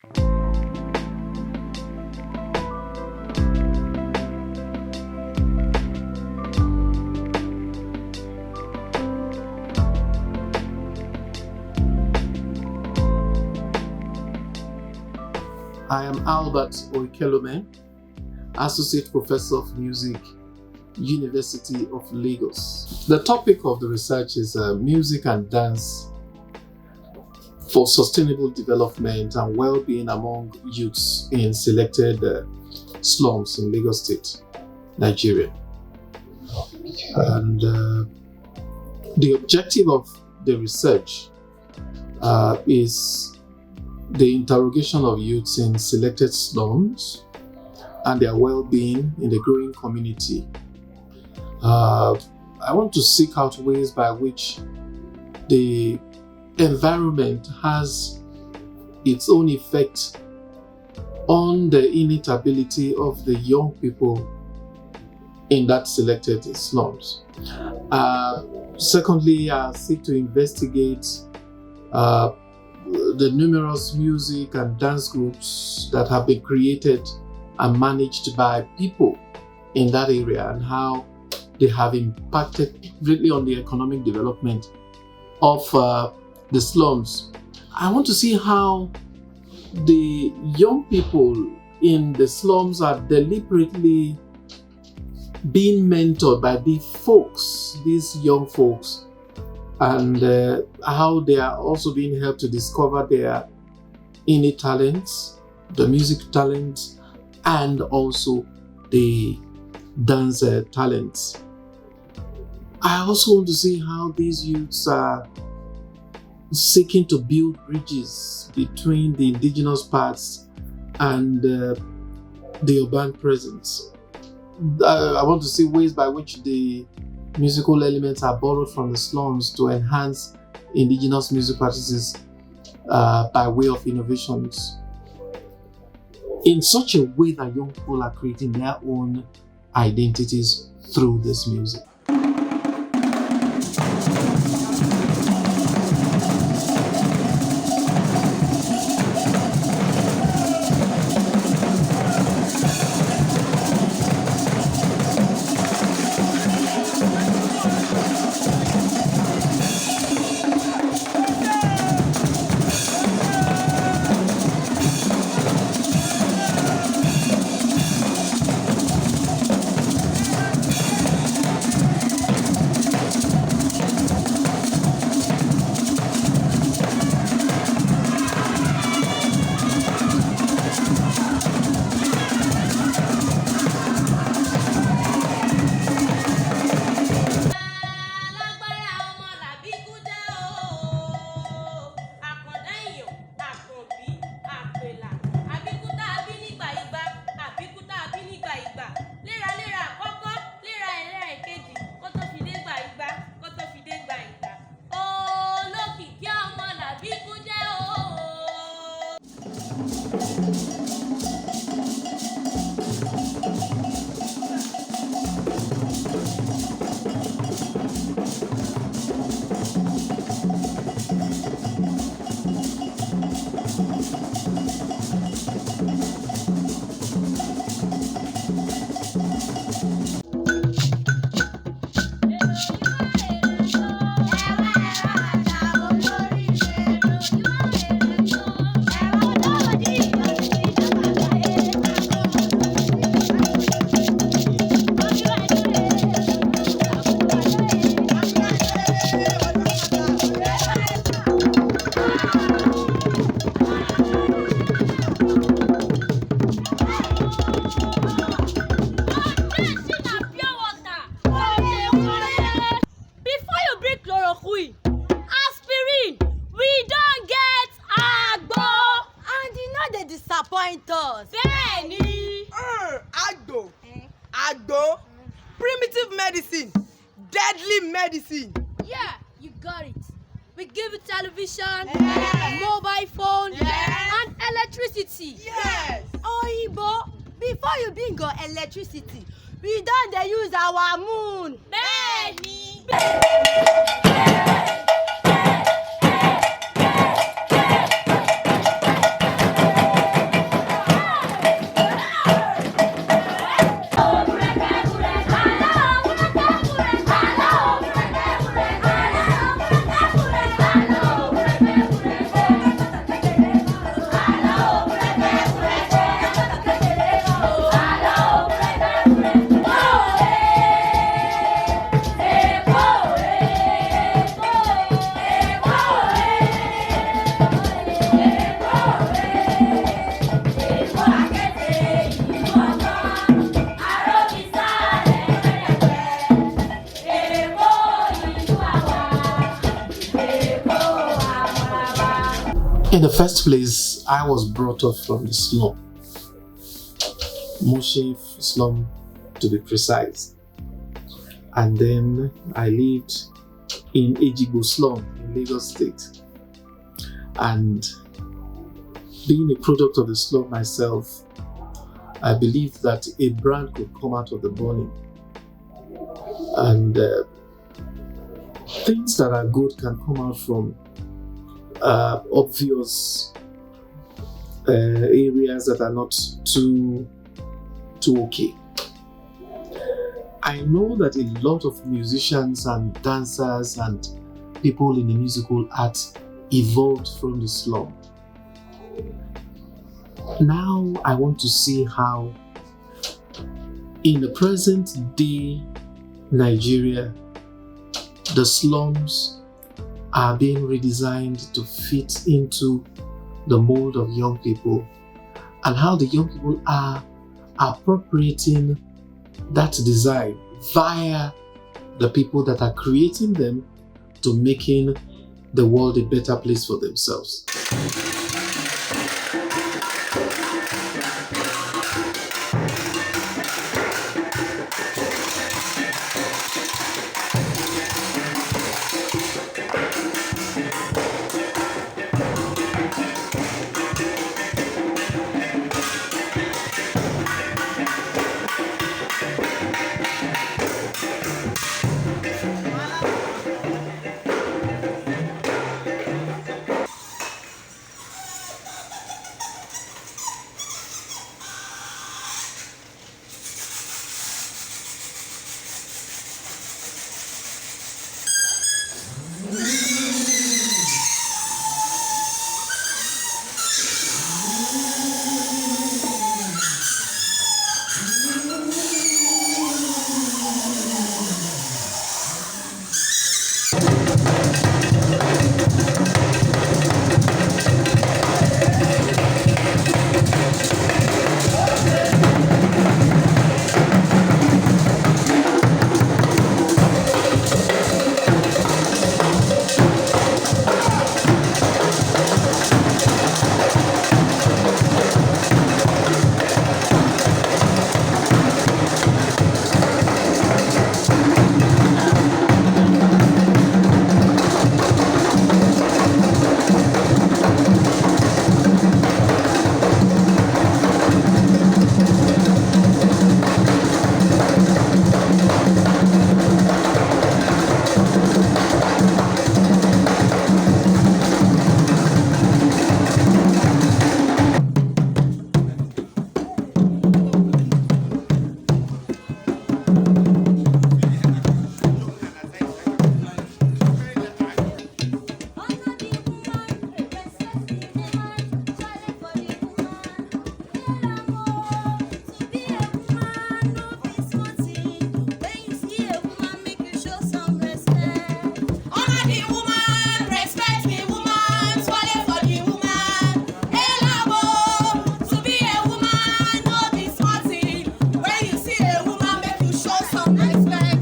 I am Albert Oikelome, Associate Professor of Music, University of Lagos. The topic of the research is music and dance for sustainable development and well-being among youths in selected slums in Lagos State, Nigeria. And the objective of the research is the interrogation of youths in selected slums and their well-being in the growing community. I want to seek out ways by which the environment has its own effect on the innate ability of the young people in that selected slums. Secondly, I seek to investigate the numerous music and dance groups that have been created and managed by people in that area and how they have impacted greatly on the economic development of the slums. I want to see how the young people in the slums are deliberately being mentored by these young folks, and how they are also being helped to discover their innate talents, the music talents, and also the dance talents. I also want to see how these youths are seeking to build bridges between the indigenous parts and the urban presence. I want to see ways by which the musical elements are borrowed from the slums to enhance indigenous music practices by way of innovations in such a way that young people are creating their own identities through this music. Agbo, primitive medicine, deadly medicine. Yeah, you got it. We give you television, mobile phone, and electricity. Yes. Oyibo, before you bring your electricity, we don dey use our moon. Bẹ́ẹ̀ni. In the first place, I was brought up from the slum, Mushin slum to be precise. And then I lived in Ejigbo slum in Lagos State. And being a product of the slum myself, I believed that a brand could come out of the burning. And things that are good can come out from obvious areas that are not too okay. I know that a lot of musicians and dancers and people in the musical arts evolved from the slum. Now I want to see how in the present day Nigeria, the slums are being redesigned to fit into the mold of young people, and how the young people are appropriating that design via the people that are creating them to making the world a better place for themselves.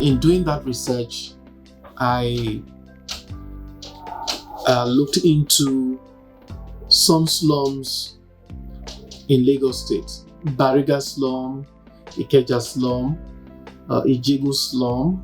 In doing that research, I looked into some slums in Lagos State: Bariga slum, Ikeja slum, Ijegu slum,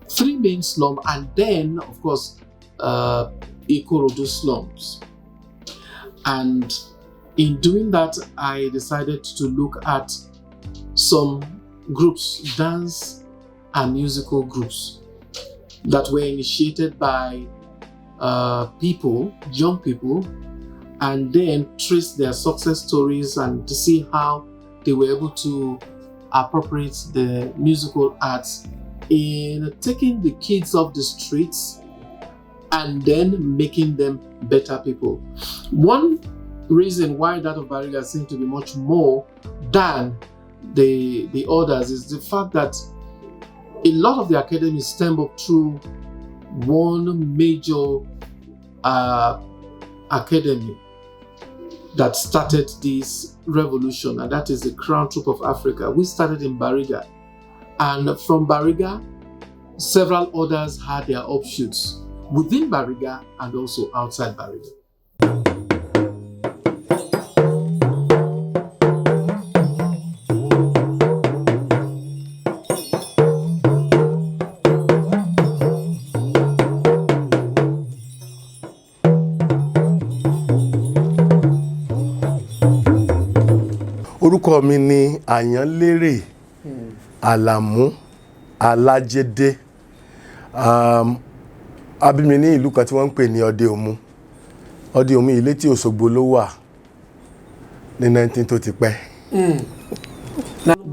3 main slums, and then, of course, Ikorodu slums. And in doing that, I decided to look at some groups, dance and musical groups, that were initiated by people, young people, and then trace their success stories and to see how they were able to appropriate the musical arts in taking the kids off the streets and then making them better people. One reason why that of Bariga seemed to be much more than the others is the fact that a lot of the academies stem up through one major academy that started this revolution, and that is the Crown Troop of Africa. We started in Bariga, and from Bariga, several others had their offshoots. within Bariga and also outside Bariga. Orúkọ mi ni Àyànlérè Àlàmú Alájẹdé. A bí mi ní ìlú kan tí wọ́n ń pè ní Ọdẹ Òmu. Ọdẹ Òmu ilé tí Òṣogbo ló wà ní 19 tó ti pẹ́.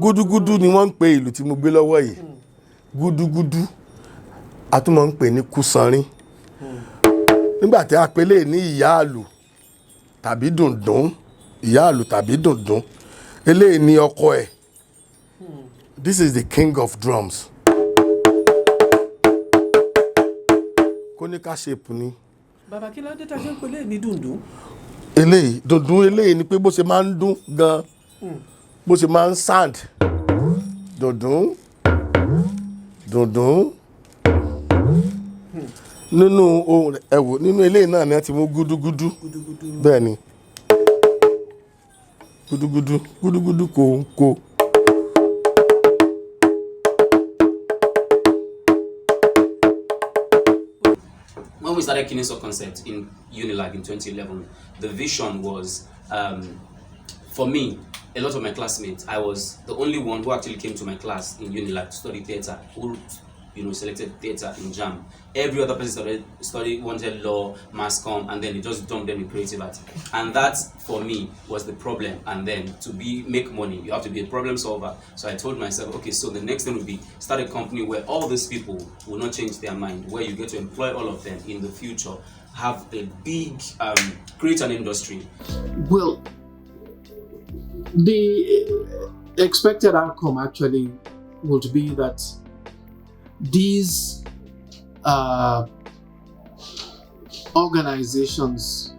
Gúdúgúdú ni wọ́n ń pè ìlú tí mo gbé lọ́wọ́ yìí. Gúdúgúdú a tún máa ń pè ní Kúsanrín. Nígbà tí a pè lè ní ìyáàlù tàbí dùndún, ìyáàlù tàbí dùndún, eléyìí ni ọkọ ẹ̀. This is the king of drums. Kóníká shape ni. Bàbá kí ló dé tá ṣe ń pè lé ní dùndún? Eléyìí dùndún eléyìí ni pé bó ṣe máa ń dún gan, bó ṣe máa ń sound. Dùndún, dùndún. Nínú ohun ẹ̀wò nínú eléyìí náà ni a ti mú gúdúgúdú. Bẹ́ẹ̀ ni. Gúdúgúdú, gúdúgúdú kò. When we started Kineso Concept in Unilag in 2011, the vision was, for me, a lot of my classmates, I was the only one who actually came to my class in Unilag to study theatre, who selected theatre in JAM. Every other person wanted law, mass comm, and then it just dumped them in creative art. And that, for me, was the problem. And then to make money, you have to be a problem solver. So I told myself, okay, so the next thing would be start a company where all these people will not change their mind, where you get to employ all of them in the future, have a big, create an industry. Well, the expected outcome actually would be that these organizations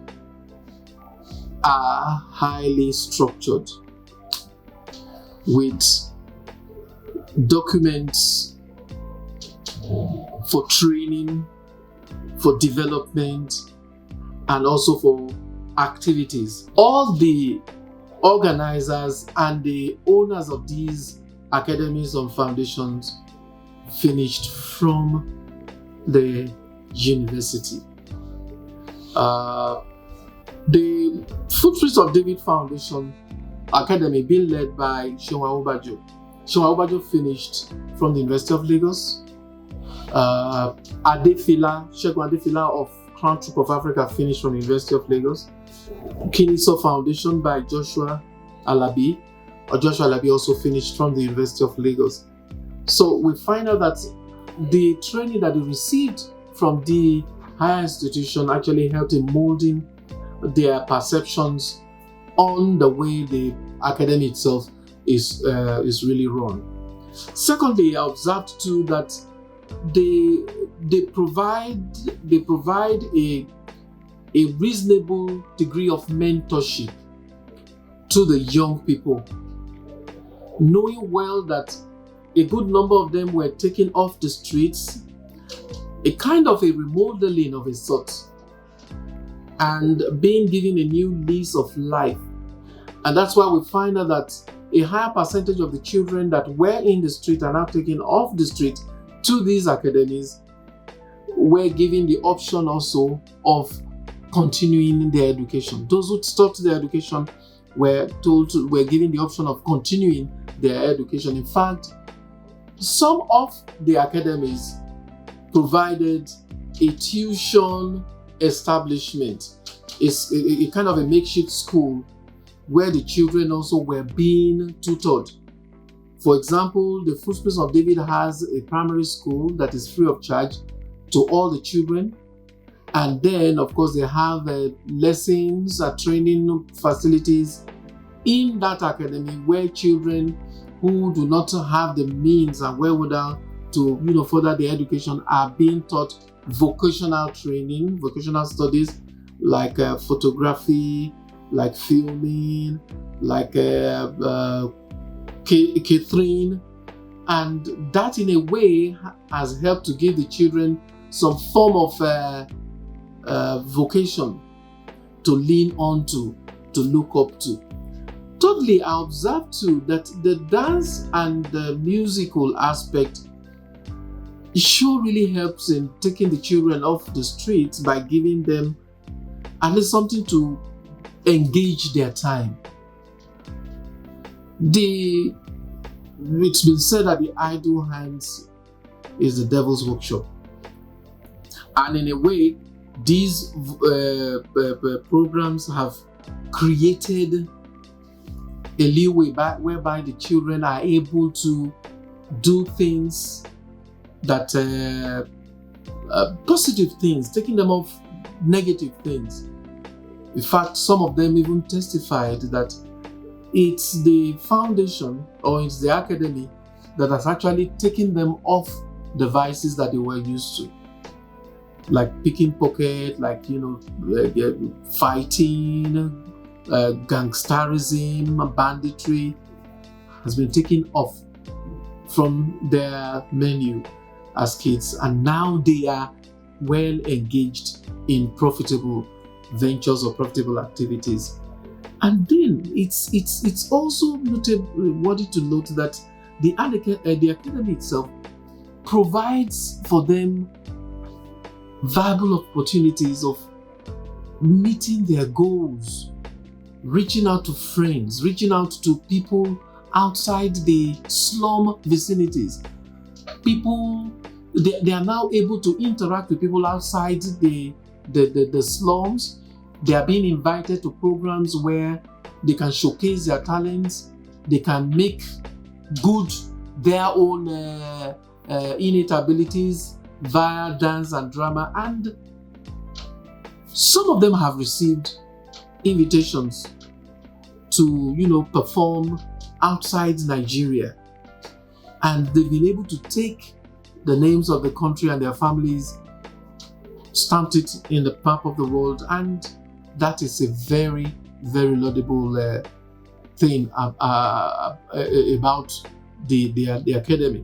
are highly structured with documents for training, for development, and also for activities. All the organizers and the owners of these academies and foundations finished from the university. The Footprints of David Foundation Academy being led by Seun Obajo. Seun Obajo finished from the University of Lagos. Segun Adefila of Crown Troop of Africa finished from the University of Lagos. Kineso Foundation by Joshua Alabi also finished from the University of Lagos. So we find out that the training that they received from the higher institution actually helped in molding their perceptions on the way the academy itself is really run. Secondly, I observed too that they provide a reasonable degree of mentorship to the young people, knowing well that a good number of them were taken off the streets, a kind of a remodeling of a sort, and being given a new lease of life. And that's why we find out that a higher percentage of the children that were in the street are now taken off the street to these academies, were given the option also of continuing their education. Those who stopped their education were given the option of continuing their education. In fact, some of the academies provided a tuition establishment. It's a kind of a makeshift school where the children also were being tutored. For example, the Footprints of David has a primary school that is free of charge to all the children. And then, of course, they have lessons, training facilities in that academy where children who do not have the means and wherewithal to further their education are being taught vocational training, vocational studies like photography, like filming, like catering, and that in a way has helped to give the children some form of vocation to lean on to look up to. Thirdly, I observed too that the dance and the musical aspect sure really helps in taking the children off the streets by giving them at least something to engage their time. It's been said that the idle hands is the devil's workshop. And in a way, these programs have created a leeway whereby the children are able to do things that positive things, taking them off negative things. In fact, some of them even testified that it's the foundation or it's the academy that has actually taken them off the vices that they were used to, like picking pocket, like fighting, gangsterism, banditry has been taken off from their menu as kids, and now they are well engaged in profitable ventures or profitable activities. And then it's also worthy to note that the academy itself provides for them viable opportunities of meeting their goals, reaching out to friends, reaching out to people outside the slum vicinities. People, they are now able to interact with people outside the slums. They are being invited to programs where they can showcase their talents. They can make good their own innate abilities via dance and drama. And some of them have received invitations to, perform outside Nigeria. And they've been able to take the names of the country and their families, stamped it in the map of the world, and that is a very, very laudable thing about the academy.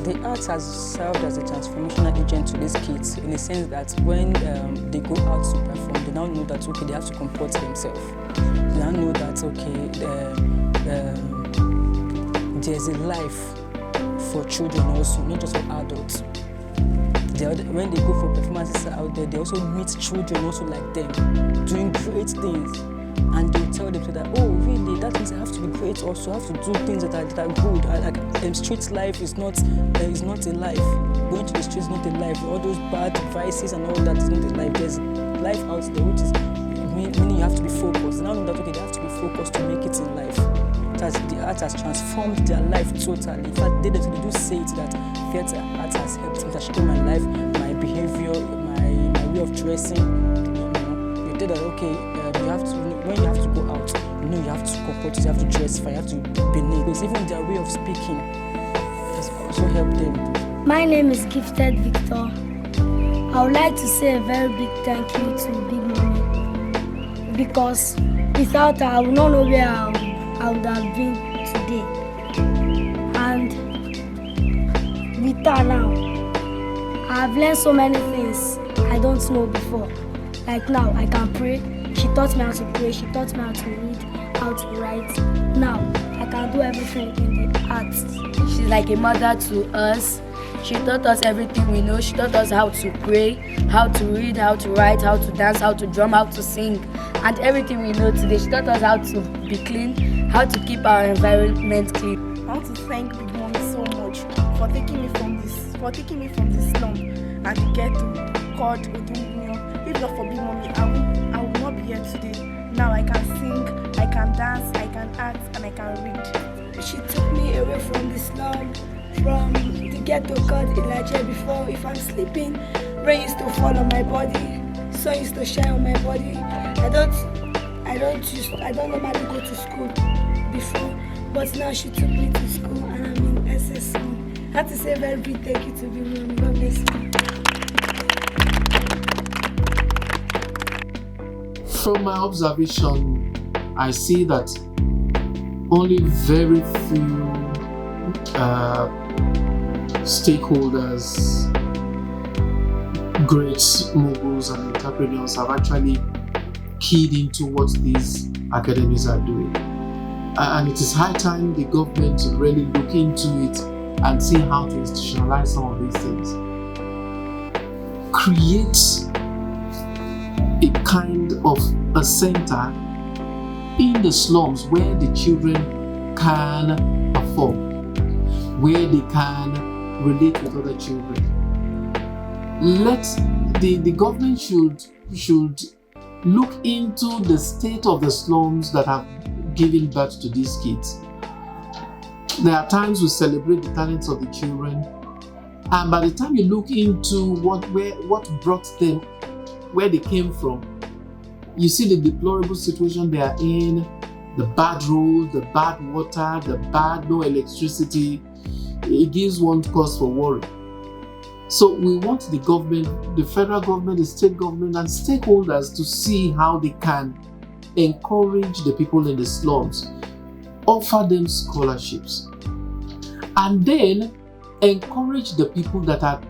The arts has served as a transformational agent to these kids in the sense that when they go out to perform, they now know that okay, they have to comport themselves. They now know that okay, there's a life for children also, not just for adults. When they go for performances out there, they also meet children also like them, doing great things. And they'll tell them that, oh, really, that means I have to be great also, I have to do things that are good. Street life is not a life. Going to the streets is not a life. All those bad vices and all that is not a life. There's life out there, which is meaning you have to be focused. Now know that, okay, they have to be focused to make it in life. The art has transformed their life totally. In fact, they do say it that theatre art has helped me to shape my life, my behavior, my way of dressing. You did that, okay, you have to, when you have to go out, you have to comport, you have to dress fine, you have to be neat. Because even their way of speaking has also helped them. My name is Gifted Victor. I would like to say a very big thank you to Big Mommy, because without her, I would not know where I would have been today. And with her now, I've learned so many things I don't know before. Like now, I can pray. She taught me how to pray. She taught me how to read, how to write. Now, I can do everything in the arts. She's like a mother to us. She taught us everything we know. She taught us how to pray, how to read, how to write, how to dance, how to drum, how to sing, and everything we know today. She taught us how to be clean, how to keep our environment clean. I want to thank Big Mommy so much for taking me from the slum and the ghetto called Odunyo. If not for Big Mommy, I would not be here today. Now I can sing, I can dance, I can act, and I can read. She took me away from the slum, from the ghetto called Elijah before. If I'm sleeping, rain used to fall on my body, sun used to shine on my body. I don't normally go to school before, but now she took me to school and I'm in SS. I have to say a very big thank you to Big Mommy. God bless you. From my observation, I see that only very few stakeholders, great moguls and entrepreneurs have actually keyed into what these academies are doing. And it is high time the government to really look into it and see how to institutionalize some of these things. Create a kind of a center in the slums where the children can perform, where they can relate with other children. The government should look into the state of the slums that have given birth to these kids. There are times we celebrate the talents of the children, and by the time you look into what brought them, where they came from, you see the deplorable situation they are in, the bad roads, the bad water, the bad no electricity. It gives one cause for worry. So we want the government, the federal government, the state government, and stakeholders to see how they can encourage the people in the slums, offer them scholarships, and then encourage the people that are,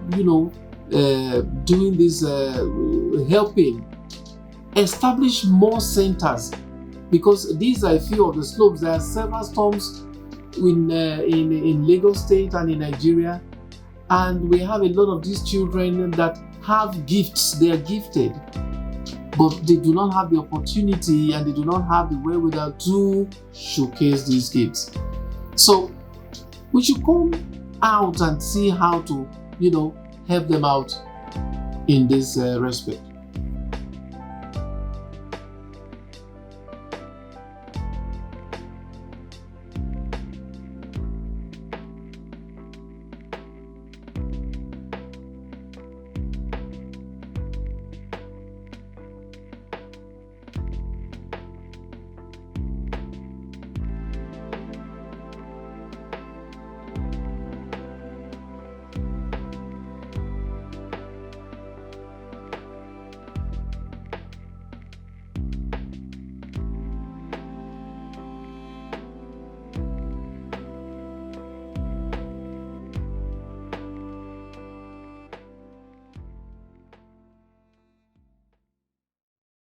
doing this, helping, establish more centers, because these are a few of the slums. There are several slums in Lagos State and in Nigeria, and we have a lot of these children that have gifts. They are gifted, but they do not have the opportunity and they do not have the wherewithal to showcase these gifts. So we should come out and see how to, help them out in this respect.